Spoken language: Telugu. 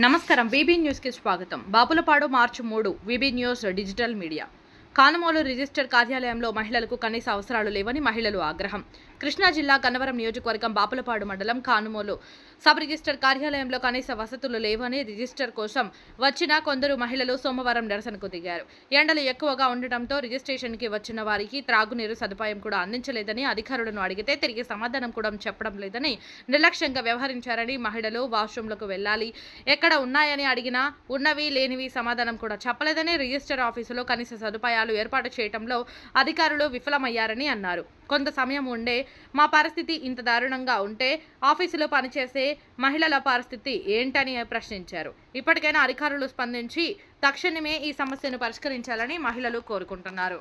నమస్కారం. బీబీ న్యూస్కి స్వాగతం. Bapulapadu March 3 BB news digital media. Kanumolu register కార్యాలయంలో మహిళలకు కనీస అవసరాలు లేవని మహిళలు ఆగ్రహం. కృష్ణా జిల్లా గన్నవరం నియోజకవర్గం బాపులపాడు మండలం కానుమోలు సబ్ రిజిస్టర్ కార్యాలయంలో కనీస వసతులు లేవని రిజిస్టర్ కోసం వచ్చిన కొందరు మహిళలు సోమవారం నిరసనకు దిగారు. ఎండలు ఎక్కువగా ఉండటంతో రిజిస్ట్రేషన్కి వచ్చిన వారికి త్రాగునీరు సదుపాయం కూడా అందించలేదని అధికారులను అడిగితే తిరిగి సమాధానం కూడా చెప్పడం లేదని నిర్లక్ష్యంగా వ్యవహరించారని మహిళలు వాష్రూమ్లకు వెళ్లాలి, ఎక్కడ ఉన్నాయని అడిగినా ఉన్నవి లేనివి సమాధానం కూడా చెప్పలేదని రిజిస్టర్ ఆఫీసులో కనీస సదుపాయాలు ఏర్పాటు చేయడంలో అధికారులు విఫలమయ్యారని అన్నారు. కొంత సమయం ఉండే మా పరిస్థితి ఇంత దారుణంగా ఉంటే ఆఫీసులో పనిచేసే మహిళల పరిస్థితి ఏంటని ప్రశ్నించారు. ఇప్పటికైనా అధికారులు స్పందించి తక్షణమే ఈ సమస్యను పరిష్కరించాలని మహిళలు కోరుకుంటున్నారు.